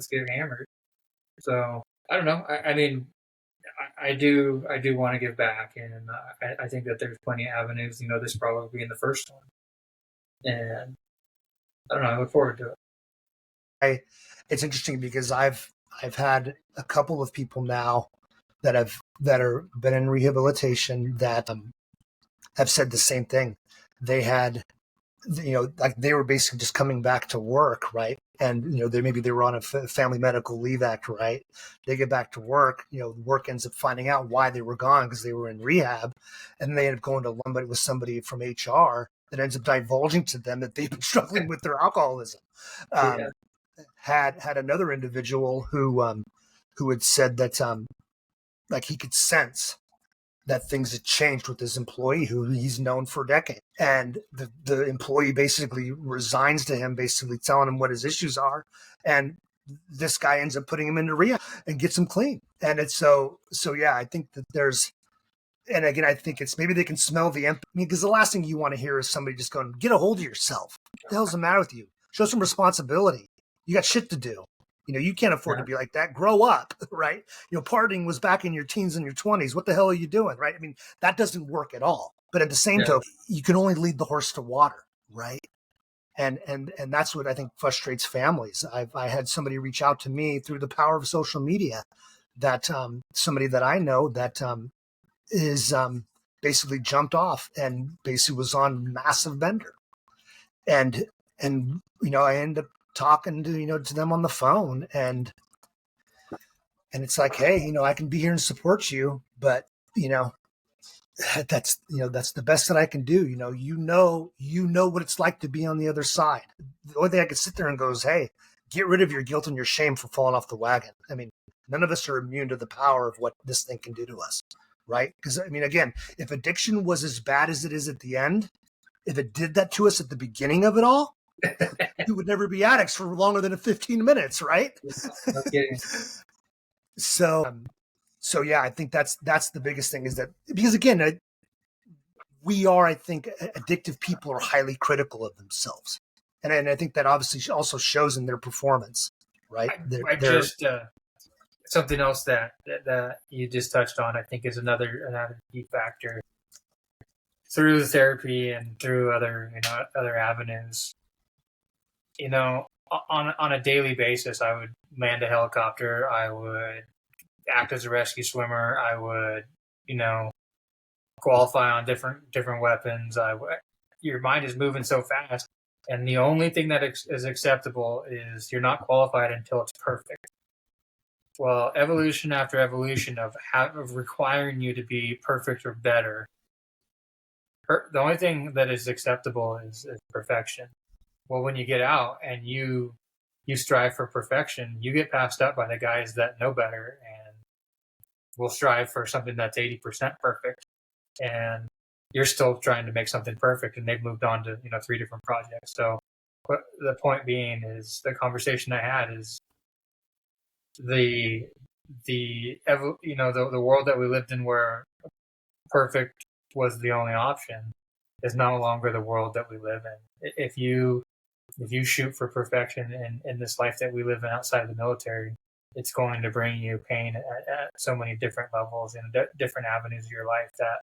Speaker 2: get hammered. So I don't know. I mean, I do want to give back, and I think that there's plenty of avenues. This probably being the first one, and I don't know. I look forward to it.
Speaker 1: It's interesting because I've had a couple of people now that are been in rehabilitation that have said the same thing. They had, like they were basically just coming back to work, right? And they were on a Family Medical Leave Act, right? They get back to work, work ends up finding out why they were gone because they were in rehab, and they end up going to somebody from HR that ends up divulging to them that they've been struggling with their alcoholism. Had another individual who had said that like he could sense that things had changed with this employee who he's known for decades. And the employee basically resigns to him, basically telling him what his issues are. And this guy ends up putting him into rehab and gets him clean. And it's so yeah, I think that there's, and again, I think it's maybe they can smell the empathy. Because the last thing you want to hear is somebody just going, get a hold of yourself. What the hell's the matter with you? Show some responsibility. You got shit to do. You can't afford to be like that. Grow up, right? Partying was back in your teens and your 20s. What the hell are you doing, right? I mean, that doesn't work at all. But at the same token, you can only lead the horse to water, right? And that's what I think frustrates families. I had somebody reach out to me through the power of social media, that somebody that I know that is basically jumped off and basically was on massive bender, and I ended up talking to to them on the phone, and it's like, hey, I can be here and support you, but that's that's the best that I can do. You know what it's like to be on the other side. The only thing I could sit there and go is, hey, get rid of your guilt and your shame for falling off the wagon. I mean, none of us are immune to the power of what this thing can do to us, right? Because I mean, again, if addiction was as bad as it is at the end, if it did that to us at the beginning of it all, we would never be addicts for longer than 15 minutes, right?
Speaker 2: Okay.
Speaker 1: So yeah, I think that's the biggest thing, is that because again, I think addictive people are highly critical of themselves, and I think that obviously also shows in their performance, right?
Speaker 2: Something else that you just touched on, I think, is another key factor through therapy and through other avenues. On a daily basis, I would land a helicopter. I would act as a rescue swimmer. I would, qualify on different weapons. Your mind is moving so fast, and the only thing that is acceptable is you're not qualified until it's perfect. Well, evolution after evolution of requiring you to be perfect or better. The only thing that is acceptable is perfection. Well, when you get out and you strive for perfection, you get passed up by the guys that know better and will strive for something that's 80% perfect, and you're still trying to make something perfect, and they've moved on to 3 different projects. So, the point being is the conversation I had is the the world that we lived in where perfect was the only option is no longer the world that we live in. If you shoot for perfection in this life that we live in outside of the military, it's going to bring you pain at so many different levels and different avenues of your life that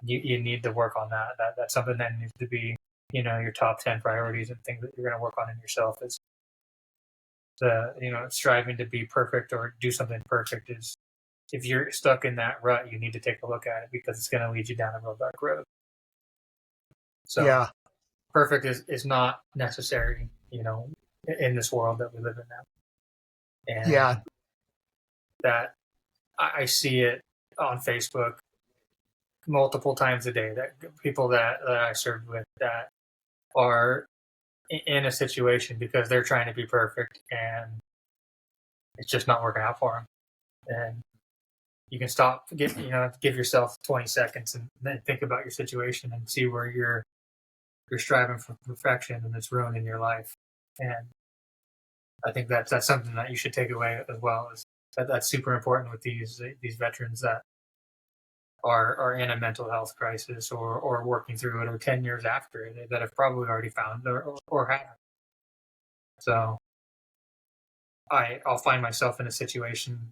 Speaker 2: you need to work on that. That's something that needs to be, your top 10 priorities and things that you're going to work on in yourself is striving to be perfect or do something perfect is, if you're stuck in that rut, you need to take a look at it because it's going to lead you down a real dark road. So
Speaker 1: Yeah.
Speaker 2: perfect is not necessary, in this world that we live in now. And
Speaker 1: Yeah.
Speaker 2: that I see it on Facebook multiple times a day, that people that I served with that are in a situation because they're trying to be perfect and it's just not working out for them. And you can stop, give yourself 20 seconds and then think about your situation and see where you're striving for perfection and it's ruining your life. And I think that's something that you should take away as well. Is that's super important with these veterans that are in a mental health crisis or working through it or 10 years after it that have probably already found or have. So I'll find myself in a situation,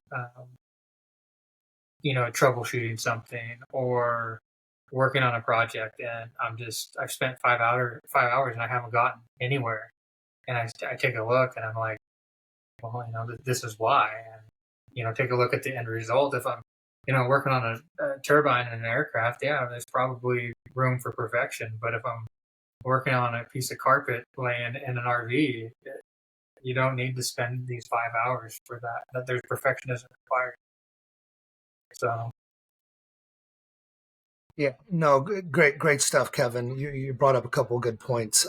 Speaker 2: troubleshooting something or working on a project, and I've spent 5 hours and I haven't gotten anywhere. And I take a look and I'm like, well, this is why. And, take a look at the end result. If I'm, working on a turbine in an aircraft, yeah, there's probably room for perfection. But if I'm working on a piece of carpet laying in an RV, you don't need to spend these 5 hours for that there's perfectionism required. So.
Speaker 1: Yeah. No, great stuff, Kevin. You brought up a couple of good points.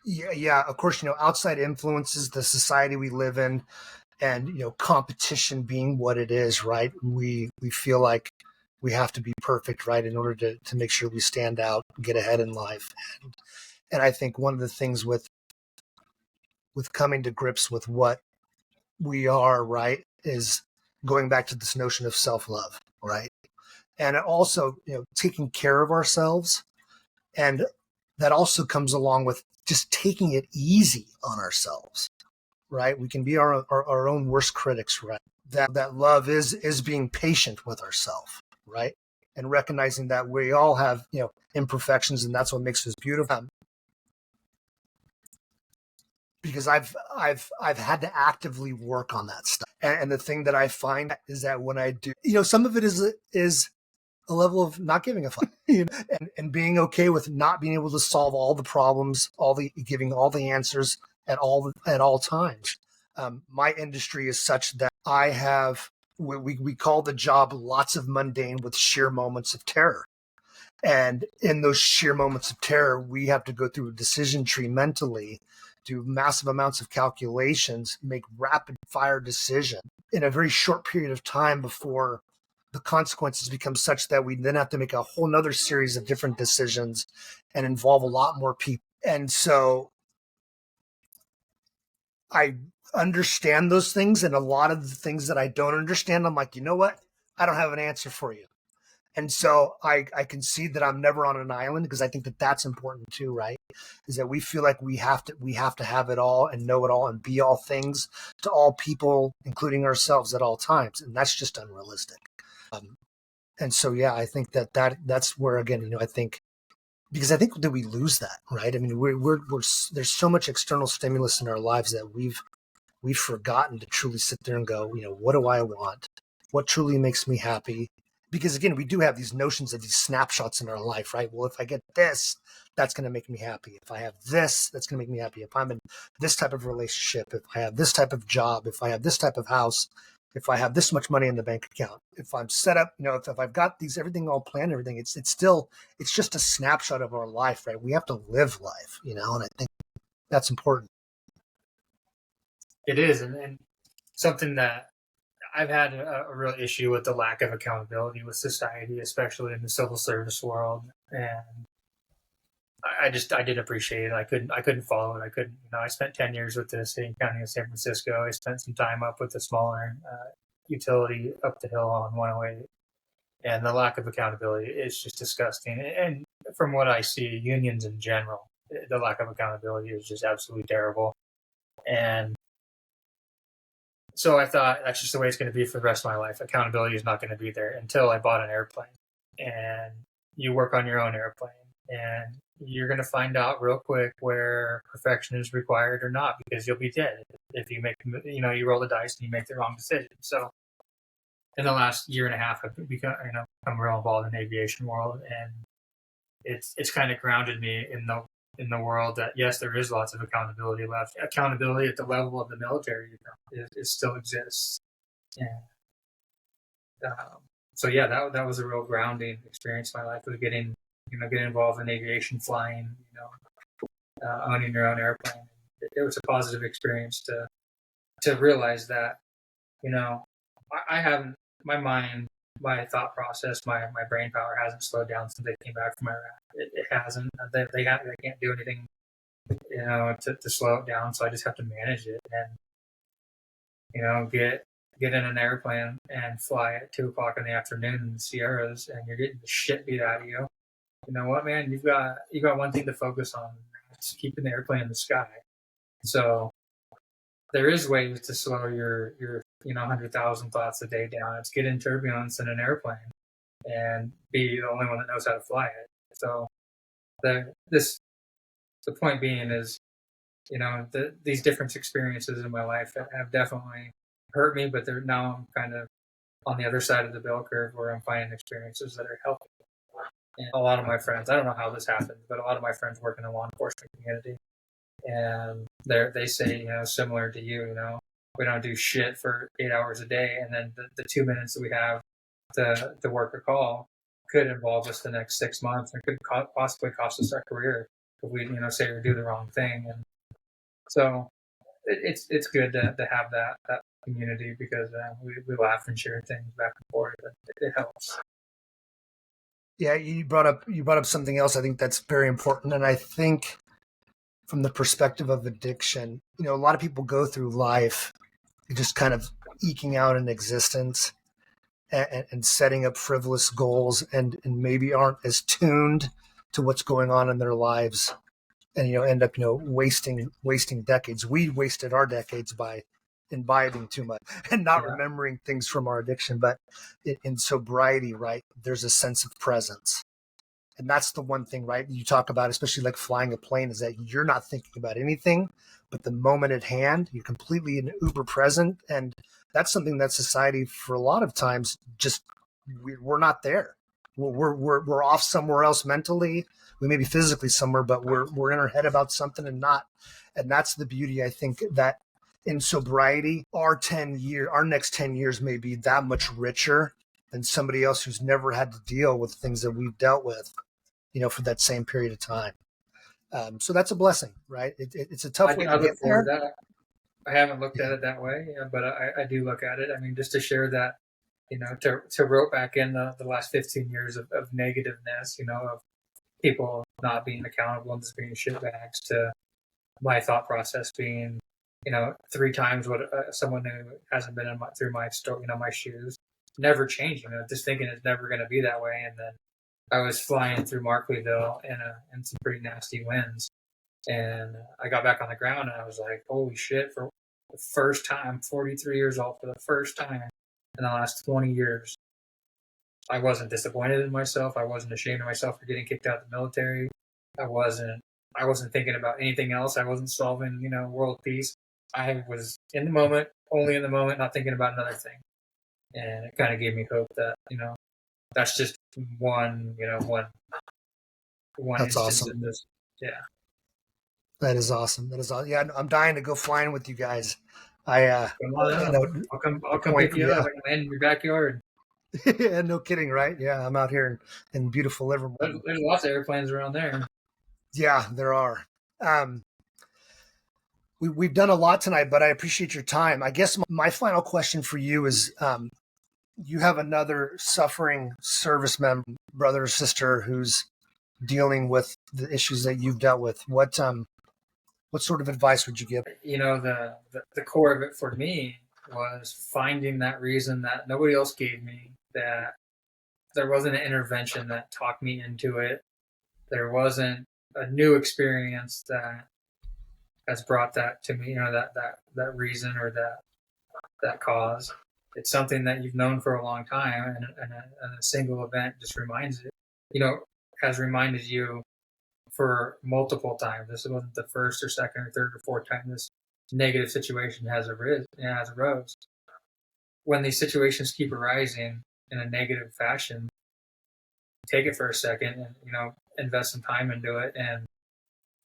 Speaker 1: Yeah. Of course, outside influences, the society we live in, and competition being what it is, right? We feel like we have to be perfect, right, in order to make sure we stand out, get ahead in life. And I think one of the things with coming to grips with what we are, right, is going back to this notion of self-love, right? And also, taking care of ourselves. And that also comes along with just taking it easy on ourselves, right? We can be our own worst critics, right? That love is being patient with ourselves, right? And recognizing that we all have, imperfections, and that's what makes us beautiful. Because I've had to actively work on that stuff. And the thing that I find is that when I do, some of it is a level of not giving a fuck, and being okay with not being able to solve all the problems, giving all the answers at all times. My industry is such that I have we call the job lots of mundane with sheer moments of terror. And in those sheer moments of terror, we have to go through a decision tree mentally, do massive amounts of calculations, make rapid fire decisions in a very short period of time before the consequences become such that we then have to make a whole nother series of different decisions and involve a lot more people. And so I understand those things, and a lot of the things that I don't understand, I'm like, you know what? I don't have an answer for you. And so I can see that I'm never on an island, because I think that that's important too, right? Is that we feel like we have to have it all and know it all and be all things to all people, including ourselves at all times. And that's just unrealistic. And so, yeah, I think that's where, again, I think, because I think that we lose that, right? I mean, we're there's so much external stimulus in our lives that we've forgotten to truly sit there and go, what do I want? What truly makes me happy? because again, we do have these notions of these snapshots in our life, right? Well, if I get this, that's going to make me happy. If I have this, that's going to make me happy. If I'm in this type of relationship, if I have this type of job, if I have this type of house, if I have this much money in the bank account, if I'm set up, if I've got these, everything all planned, everything, it's still, it's just a snapshot of our life, right? We have to live life, and I think that's important.
Speaker 2: It is, and something that I've had a real issue with the lack of accountability with society, especially in the civil service world. And I did appreciate it. I couldn't follow it. I couldn't, I spent 10 years with the city and county of San Francisco. I spent some time up with the smaller utility up the hill on 108. And the lack of accountability is just disgusting. And from what I see, unions in general, the lack of accountability is just absolutely terrible. And so I thought that's just the way it's going to be for the rest of my life. Accountability is not going to be there until I bought an airplane. And you work on your own airplane. And you're going to find out real quick where perfection is required or not, because you'll be dead if you make, you roll the dice and you make the wrong decision. So in the last year and a half, I've become, I'm real involved in the aviation world, and it's kind of grounded me in the world that yes, there is lots of accountability left. Accountability at the level of the military, it still exists. And so yeah, that was a real grounding experience in my life, was getting involved in aviation, flying, owning your own airplane. It was a positive experience to realize that, I haven't, my mind, my thought process, my brain power hasn't slowed down since they came back from Iraq. It hasn't. They can't do anything, to slow it down. So I just have to manage it and, get in an airplane and fly at 2:00 in the afternoon in the Sierras, and you're getting the shit beat out of you. You know what, man? You got one thing to focus on. It's keeping the airplane in the sky. So there is ways to slow your 100,000 thoughts a day down. It's get in turbulence in an airplane and be the only one that knows how to fly it. So the point being is, these different experiences in my life have definitely hurt me, but now I'm kind of on the other side of the bell curve where I'm finding experiences that are helping. And a lot of my friends, I don't know how this happened, but a lot of my friends work in the law enforcement community, and they say, similar to you, we don't do shit for 8 hours a day, and then the 2 minutes that we have to work a call could involve us the next 6 months, and could possibly cost us our career if we, say we do the wrong thing. And so it's good to have that community, because we laugh and share things back and forth. It helps.
Speaker 1: Yeah, you brought up something else. I think that's very important, and I think from the perspective of addiction, a lot of people go through life just kind of eking out an existence and setting up frivolous goals, and maybe aren't as tuned to what's going on in their lives, and end up wasting decades. We wasted our decades by imbibing too much and not remembering things from our addiction. But in sobriety, right, there's a sense of presence. And that's the one thing, right, you talk about, especially like flying a plane, is that you're not thinking about anything but the moment at hand. You're completely in uber present. And that's something that society, for a lot of times, just we're not there. We're off somewhere else mentally. We may be physically somewhere, but we're in our head about something and not. And that's the beauty, I think, that in sobriety, our next 10 years may be that much richer than somebody else who's never had to deal with things that we've dealt with, for that same period of time. So that's a blessing, right? It's a tough way to get there.
Speaker 2: That. I haven't looked at it that way, but I do look at it. I mean, just to share that, to rope back in the last 15 years of negativeness, of people not being accountable and just being shitbags, to my thought process being, 3 times what someone who hasn't been through my story, my shoes, never changing. Just thinking it's never going to be that way. And then I was flying through Markleyville in some pretty nasty winds, and I got back on the ground, and I was like, holy shit, for the first time, 43 years old, for the first time in the last 20 years, I wasn't disappointed in myself. I wasn't ashamed of myself for getting kicked out of the military. I wasn't thinking about anything else. I wasn't solving, world peace. I was in the moment, only in the moment, not thinking about another thing. And it kind of gave me hope that, that's just one, one
Speaker 1: That's
Speaker 2: instance
Speaker 1: awesome.
Speaker 2: in this. Yeah.
Speaker 1: That is awesome. That is awesome. Yeah, I'm dying to go flying with you guys. I
Speaker 2: Come on
Speaker 1: I
Speaker 2: up.
Speaker 1: know
Speaker 2: I'll
Speaker 1: the
Speaker 2: come
Speaker 1: point.
Speaker 2: pick you
Speaker 1: Yeah,
Speaker 2: up. I can land in your backyard.
Speaker 1: yeah, no kidding, right? Yeah, I'm out here in beautiful Livermore.
Speaker 2: There's lots of airplanes around there.
Speaker 1: Yeah, there are. Um, we've done a lot tonight, but I appreciate your time. I guess my final question for you is: you have another suffering service member, brother or sister, who's dealing with the issues that you've dealt with. What sort of advice would you give?
Speaker 2: The core of it for me was finding that reason that nobody else gave me, that there wasn't an intervention that talked me into it. There wasn't a new experience that has brought that to me, that reason or that cause. It's something that you've known for a long time, and a single event just reminds it, has reminded you for multiple times. This wasn't the first or second or third or fourth time this negative situation has arose. When these situations keep arising in a negative fashion, take it for a second and invest some time into it and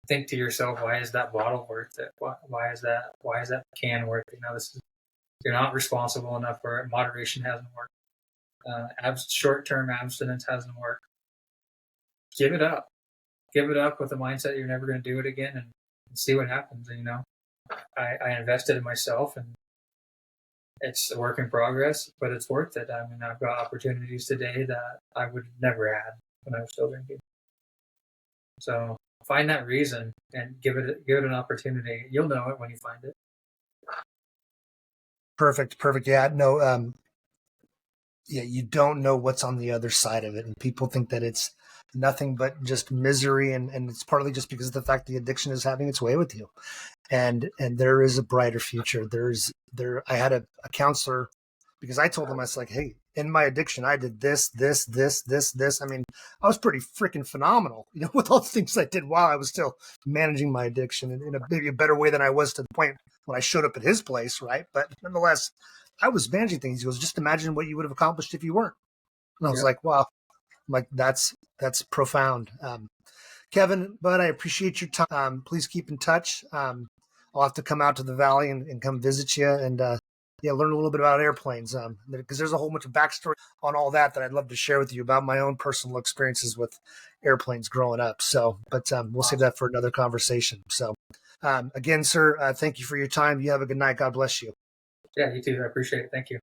Speaker 2: think to yourself, why is that bottle worth it? Why is that can worth it? You're not responsible enough for it. Moderation hasn't worked. Short-term abstinence hasn't worked. Give it up. Give it up with the mindset you're never going to do it again, and see what happens. And, I invested in myself, and it's a work in progress, but it's worth it. I mean, I've got opportunities today that I would never had when I was still drinking. So find that reason and give it an opportunity. You'll know it when you find it.
Speaker 1: Perfect. Yeah, no, yeah, you don't know what's on the other side of it. And people think that it's nothing but just misery. And it's partly just because of the fact the addiction is having its way with you. And there is a brighter future. I had a counselor, because I told him, I was like, hey, in my addiction, I did this. I mean, I was pretty freaking phenomenal, with all the things I did while I was still managing my addiction in maybe a better way than I was to the point when I showed up at his place, right? But nonetheless, I was managing things. He goes, just imagine what you would have accomplished if you weren't. And I was like, wow, I'm like, that's profound. Kevin, bud, I appreciate your time. Please keep in touch. I'll have to come out to the Valley and come visit you and learn a little bit about airplanes. Because there's a whole bunch of backstory on all that I'd love to share with you about my own personal experiences with airplanes growing up. So, but we'll save that for another conversation. So, again, sir, thank you for your time. You have a good night. God bless you.
Speaker 2: Yeah, you too. I appreciate it. Thank you.